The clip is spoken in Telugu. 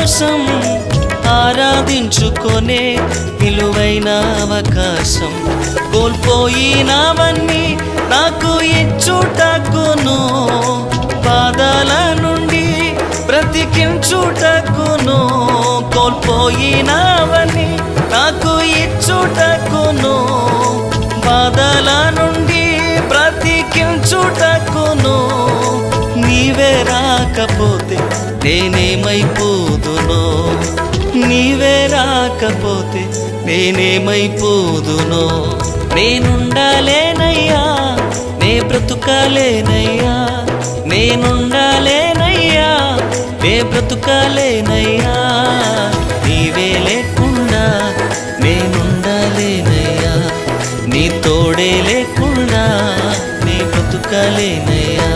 కోసం ఆరాధించుకొనే విలువైన అవకాశం. కోల్పోయినవన్నీ నాకు ఇచ్చుటకును, బాధల నుండి బ్రతికించుటకును. కోల్పోయినవన్నీ నాకు ఇచ్చుటకును, బాధల నుండి బ్రతికించుటకును. నీవే రాకపోతే నేనేమైపోదునో, నీవే రాకపోతే నేనేమైపోదునో. నేనుండాలేనయ్యా, నే బ్రతుకాలేనయ్యా, నేనుండాలేనయ్యా, నే బ్రతుకాలేనయ్యా. నీవే లేకుండా నేనుండాలేనయ్యా, నీ తోడే లేకుండా నే బ్రతుకాలేనయ్యా.